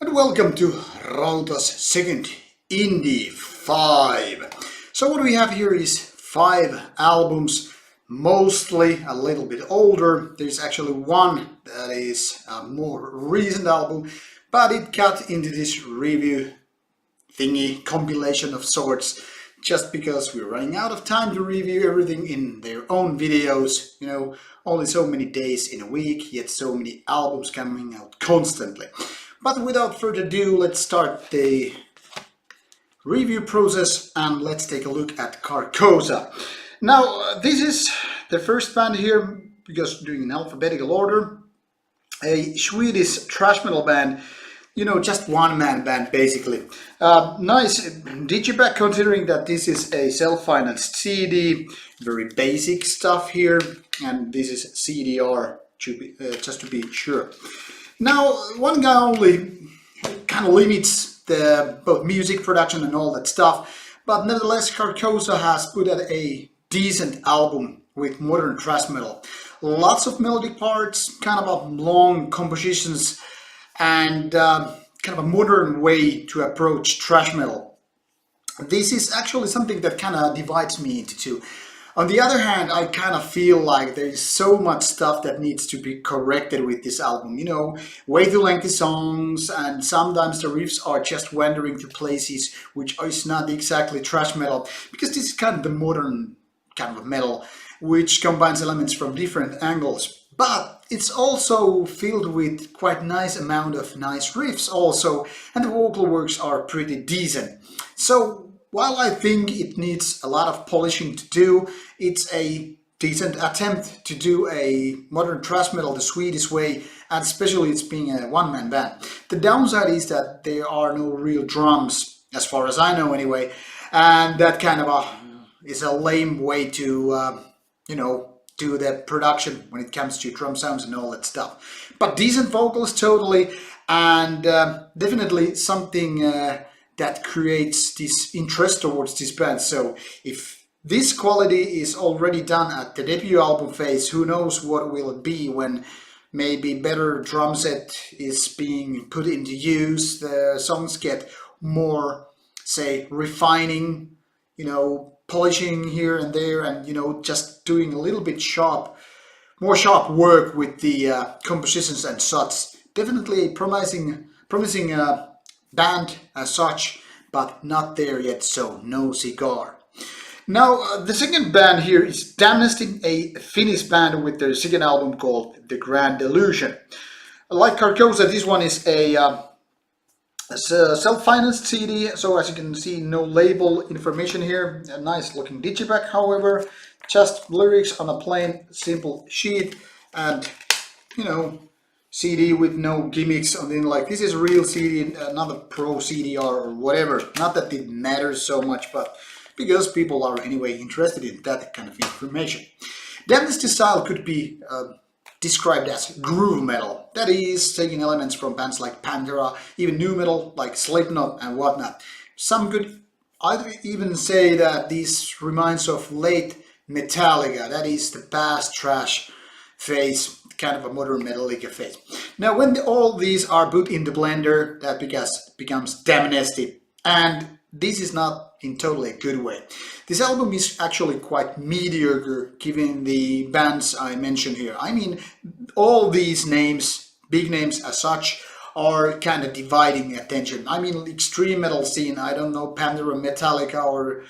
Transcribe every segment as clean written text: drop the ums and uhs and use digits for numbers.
And welcome to Rauta's second Indie 5. So what we have here is 5 albums, mostly a little bit older. There's actually one that is a more recent album, but it got into this review thingy, compilation of sorts, just because we're running out of time to review everything in their own videos. You know, only so many days in a week, yet so many albums coming out constantly. But without further ado, let's start the review process and let's take a look at Carcosa. Now, this is the first band here, because doing in alphabetical order. A Swedish thrash metal band, you know, just one-man band basically. Nice digipack, considering that this is a self-financed CD, very basic stuff here, and this is CDR, just to be sure. Now, one guy only kind of limits the both music production and all that stuff, but nevertheless Carcosa has put out a decent album with modern thrash metal. Lots of melodic parts, kind of long compositions, and kind of a modern way to approach thrash metal. This is actually something that kind of divides me into two. On the other hand, I kind of feel like there is so much stuff that needs to be corrected with this album. You know, way too lengthy songs, and sometimes the riffs are just wandering to places which is not exactly thrash metal, because this is kind of the modern kind of metal, which combines elements from different angles. But it's also filled with quite nice amount of nice riffs also, and the vocal works are pretty decent. So while I think it needs a lot of polishing to do, it's a decent attempt to do a modern thrash metal the Swedish way, and especially it's being a one-man band. The downside is that there are no real drums, as far as I know anyway, and that kind of is a lame way to, you know, do the production when it comes to drum sounds and all that stuff. But decent vocals totally, and definitely something that creates this interest towards this band. So if this quality is already done at the debut album phase, who knows what will it be when maybe better drum set is being put into use, the songs get more, say, refining, you know, polishing here and there, and, you know, just doing a little bit more sharp work with the compositions and such. Definitely a promising band as such, but not there yet, so no cigar. Now, the second band here is Damnesty, a Finnish band with their second album called The Grand Delusion. Like Carcosa, this one is a self-financed CD, so as you can see, no label information here. A nice looking digipack, however, just lyrics on a plain, simple sheet, and, you know, CD with no gimmicks on it. Like, this is a real CD, not a pro CDR or whatever. Not that it matters so much, but because people are anyway interested in that kind of information. Damnesty style could be described as groove metal. That is, taking elements from bands like Pantera, even new metal like Slipknot and whatnot. Some could either even say that this reminds of late Metallica. That is the past thrash phase, kind of a modern Metallica phase. Now, when all these are put in the blender, that becomes Damnesty, and this is not in totally a good way. This album is actually quite mediocre given the bands I mentioned here. I mean, all these names, big names as such, are kind of dividing attention. I mean, extreme metal scene, I don't know, Pantera, Metallica or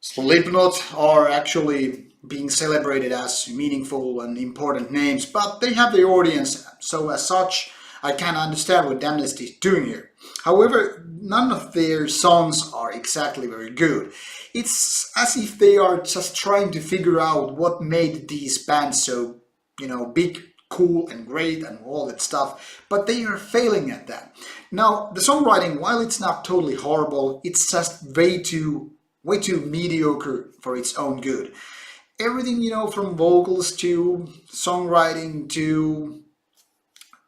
Slipknot are actually being celebrated as meaningful and important names, but they have their audience, so as such I kind of understand what Damnesty is doing here. However, none of their songs are exactly very good. It's as if they are just trying to figure out what made these bands so, you know, big, cool and great and all that stuff, but they are failing at that. Now, the songwriting, while it's not totally horrible, it's just way too mediocre for its own good. Everything, you know, from vocals to songwriting to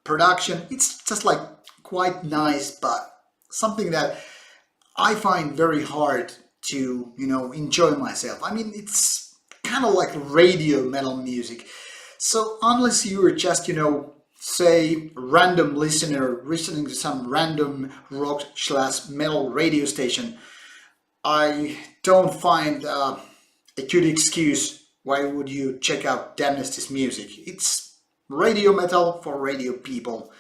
production, it's just like quite nice, but something that I find very hard to, you know, enjoy myself. I mean, it's kind of like radio metal music. So unless you are just, you know, say, random listener listening to some random rock/metal radio station, I don't find a good excuse why would you check out Damnesty's music. It's radio metal for radio people.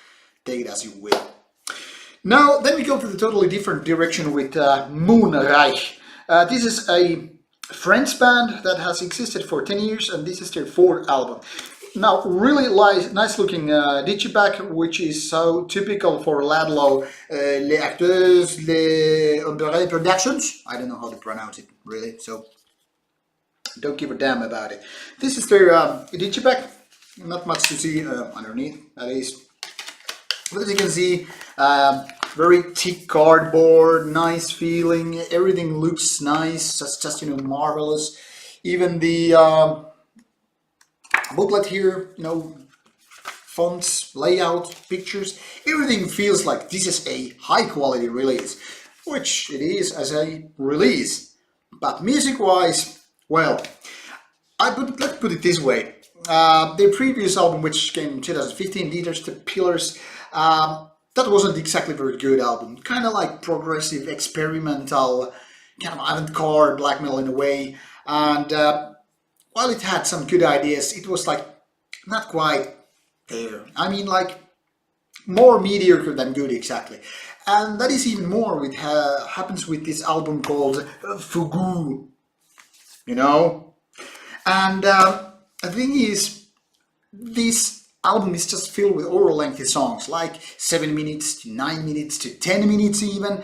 Take it as you will. Now, then we go to the totally different direction with Moonreich. This is a French band that has existed for 10 years, and this is their 4th album. Now, really nice looking digipack, which is so typical for Ladlow, les acteurs, les Umbrella Productions. I don't know how to pronounce it, really, so don't give a damn about it. This is their digipack. Not much to see underneath, that is. But as you can see, very thick cardboard, nice feeling, everything looks nice, just you know, marvelous. Even the booklet here, you know, fonts, layout, pictures, everything feels like this is a high quality release, which it is as a release. But music wise, well, let's put it this way. Their previous album, which came in 2015, Leaders to Pillars, that wasn't exactly a very good album. Kind of like progressive, experimental, kind of avant-garde black metal in a way. And while it had some good ideas, it was like not quite there. I mean, like more mediocre than good exactly. And that is even more with happens with this album called Fugue. You know? And the thing is, this album is just filled with over-lengthy songs, like 7 minutes to 9 minutes to 10 minutes even,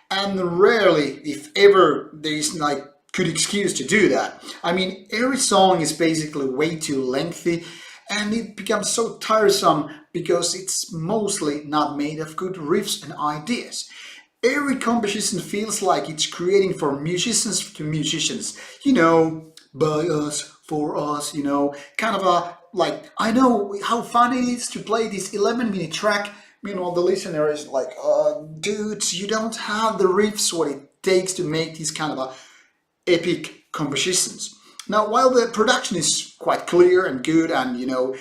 and rarely, if ever, there is like good excuse to do that. I mean, every song is basically way too lengthy, and it becomes so tiresome because it's mostly not made of good riffs and ideas. Every composition feels like it's creating for musicians to musicians, you know, by us, for us, you know, kind of a like, I know how fun it is to play this 11-minute track. Meanwhile, the listener is like, dudes, you don't have the riffs what it takes to make these kind of epic compositions. Now, while the production is quite clear and good, and you know,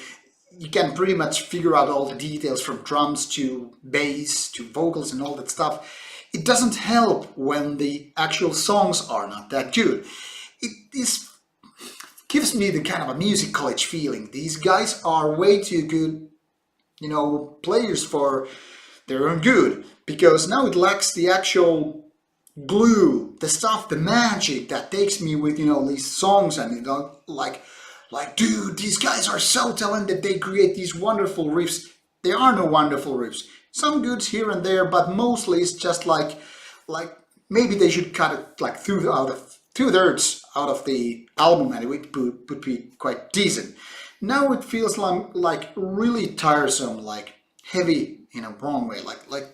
you can pretty much figure out all the details from drums to bass to vocals and all that stuff, it doesn't help when the actual songs are not that good. It gives me the kind of a music college feeling. These guys are way too good, you know, players for their own good, because now it lacks the actual glue, the stuff, the magic that takes me with, you know, these songs, and you know, like, dude, these guys are so talented, they create these wonderful riffs. There are no wonderful riffs. Some goods here and there, but mostly it's just like maybe they should cut it like two-thirds out of the album, and it would be quite decent. Now it feels like really tiresome, like heavy in a wrong way, like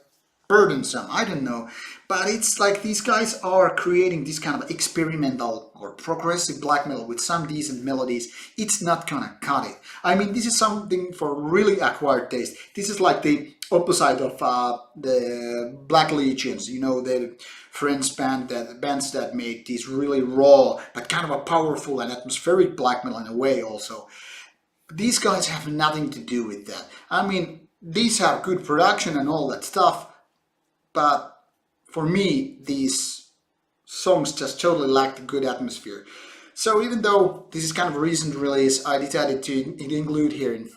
burdensome, I don't know. But it's like these guys are creating this kind of experimental or progressive black metal with some decent melodies. It's not gonna cut it. I mean, this is something for really acquired taste. This is like the opposite of the Black Legions, you know, the French bands that make these really raw but kind of a powerful and atmospheric black metal in a way also. These guys have nothing to do with that. I mean, these have good production and all that stuff, but for me, these songs just totally lack the good atmosphere. So even though this is kind of a recent release, I decided to include here in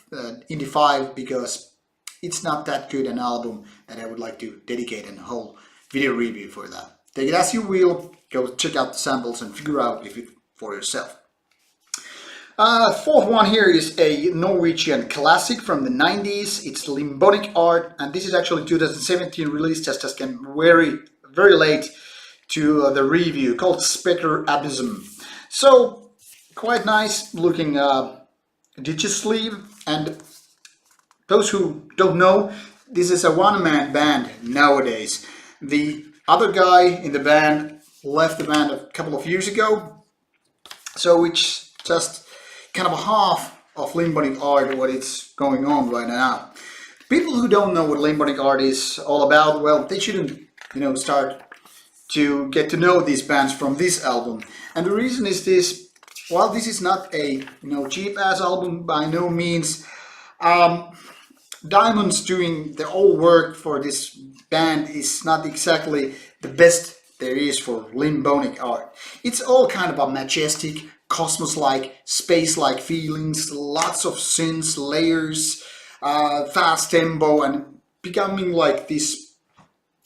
Indie 5 because it's not that good an album that I would like to dedicate a whole video review for that. Take it as you will, go check out the samples and figure out if it for yourself. Fourth one here is a Norwegian classic from the 90s. It's Limbonic Art, and this is actually 2017 release, just came very late to the review, called Spectre Abysm. So, quite nice looking digisleeve, and those who don't know, this is a one-man band nowadays. The other guy in the band left the band a couple of years ago, so it's just kind of a half of Limbonic Art what it's going on right now. People who don't know what Limbonic Art is all about, well, they shouldn't, you know, start to get to know these bands from this album. And the reason is this: while this is not a cheap ass album by no means, Diamond's doing the whole work for this band is not exactly the best there is for Limbonic Art. It's all kind of a majestic, cosmos-like, space-like feelings, lots of synths, layers, fast tempo, and becoming like this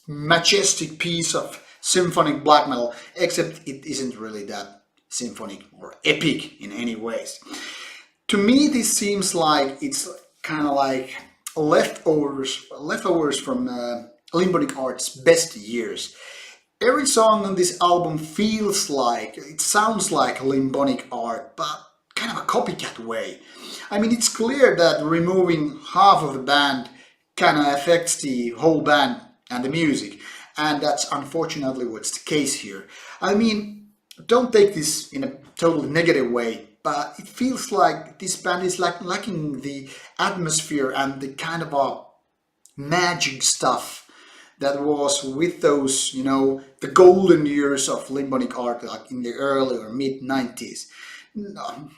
majestic piece of symphonic black metal, except it isn't really that symphonic or epic in any ways. To me, this seems like it's kind of like leftovers from Limbonic Art's best years. Every song on this album feels like, it sounds like Limbonic Art, but kind of a copycat way. I mean, it's clear that removing half of the band kind of affects the whole band and the music, and that's unfortunately what's the case here. I mean, don't take this in a totally negative way, but it feels like this band is like lacking the atmosphere and the kind of a magic stuff that was with those, you know, the golden years of Limbonic Art, like in the early or mid 90s.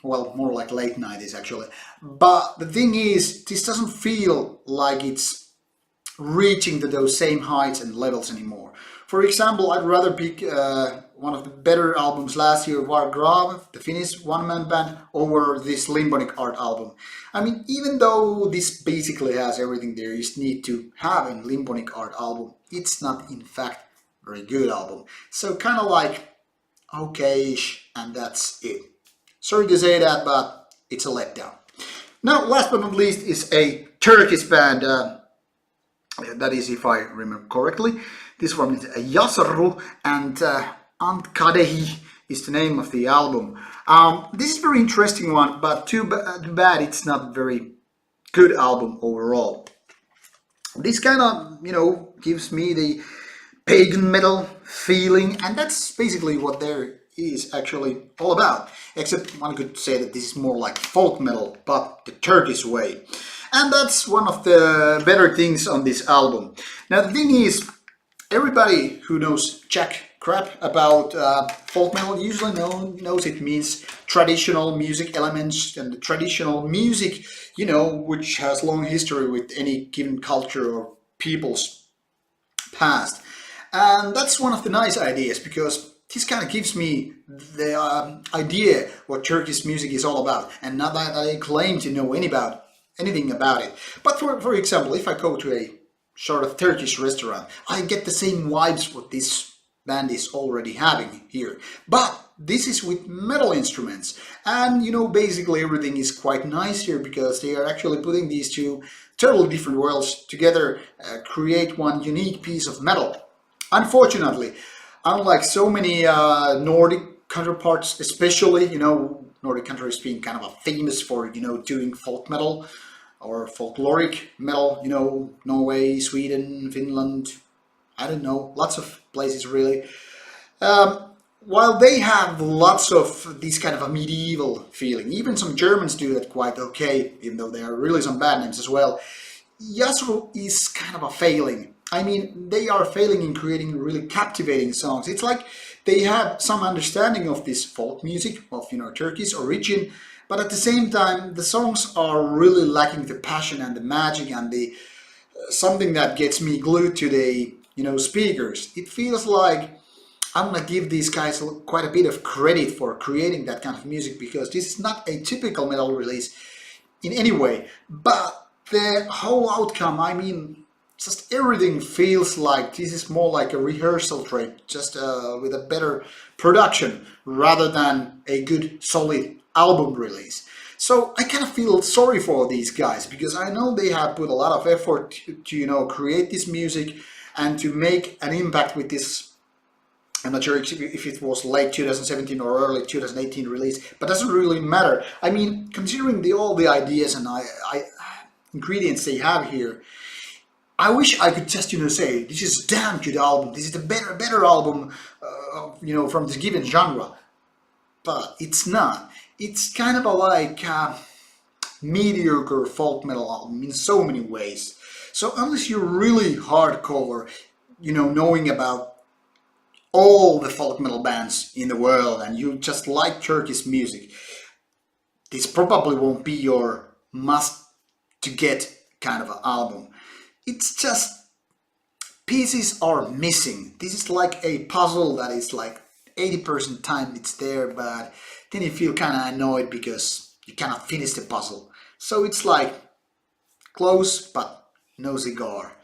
Well, more like late 90s actually. But the thing is, this doesn't feel like it's reaching to those same heights and levels anymore. For example, I'd rather pick one of the better albums last year, Vargrave, the Finnish one-man band, over this Limbonic Art album. I mean, even though this basically has everything there is need to have in Limbonic Art album, it's not in fact a very good album. So kind of like okay-ish, and that's it. Sorry to say that, but it's a letdown. Now, last but not least is a Turkish band. That is, if I remember correctly, this one is Yasru, and Kadehi is the name of the album. This is a very interesting one, but too bad it's not a very good album overall. This kind of, you know, gives me the pagan metal feeling, and that's basically what there is actually all about. Except one could say that this is more like folk metal, but the Turkish way. And that's one of the better things on this album. Now the thing is, everybody who knows jack crap about folk metal usually knows it means traditional music elements and the traditional music, you know, which has long history with any given culture or people's past. And that's one of the nice ideas, because this kind of gives me the idea what Turkish music is all about, and not that I claim to know anything about it. But for example, if I go to a sort of Turkish restaurant, I get the same vibes what this band is already having here. But this is with metal instruments, and you know, basically everything is quite nice here, because they are actually putting these two totally different worlds together, create one unique piece of metal. Unfortunately, unlike so many Nordic counterparts, especially, you know, Nordic countries being kind of famous for, you know, doing folk metal or folkloric metal, you know, Norway, Sweden, Finland, I don't know, lots of places really. While they have lots of this kind of a medieval feeling, even some Germans do that quite okay, even though there are really some bad names as well, Yasru is kind of a failing. I mean, they are failing in creating really captivating songs. It's like they have some understanding of this folk music, of, you know, Turkish origin, but at the same time, the songs are really lacking the passion and the magic and the something that gets me glued to the, you know, speakers. It feels like I'm gonna give these guys quite a bit of credit for creating that kind of music, because this is not a typical metal release in any way, but the whole outcome, I mean, just everything feels like this is more like a rehearsal tape, just with a better production rather than a good solid album release. So I kind of feel sorry for these guys, because I know they have put a lot of effort to you know, create this music and to make an impact with this. I'm not sure if it was late 2017 or early 2018 release, but doesn't really matter. I mean, considering all the ideas and ingredients they have here, I wish I could just, you know, say this is a damn good album. This is the better album, you know, from this given genre. But it's not. It's kind of a like mediocre folk metal album in so many ways. So unless you're really hardcore, you know, knowing about all the folk metal bands in the world and you just like Turkish music, this probably won't be your must to get kind of an album. It's just pieces are missing. This is like a puzzle that is like 80% time it's there, but then you feel kind of annoyed because you cannot finish the puzzle. So it's like close but no cigar,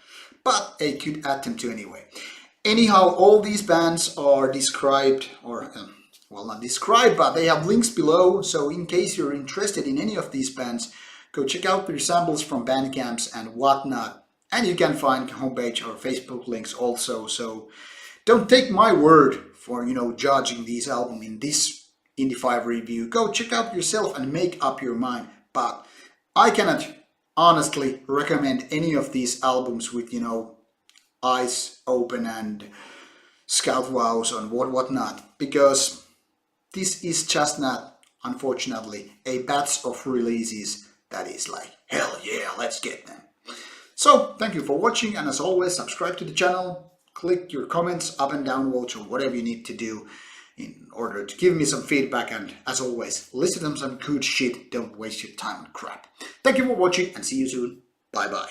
but a good attempt to anyway. Anyhow, all these bands are described, or well, not described, but they have links below, so in case you're interested in any of these bands, go check out their samples from Bandcamps and whatnot. And you can find homepage or Facebook links also, so don't take my word for, judging these albums in this Indie 5 review. Go check out yourself and make up your mind. But I cannot honestly recommend any of these albums with, eyes open and scout wows and whatnot, because this is just not, unfortunately, a batch of releases that is like, hell yeah, let's get them. So, thank you for watching, and as always, subscribe to the channel, click your comments, up and down votes, or whatever you need to do in order to give me some feedback, and as always, listen to some good shit, don't waste your time on crap. Thank you for watching, and see you soon. Bye bye.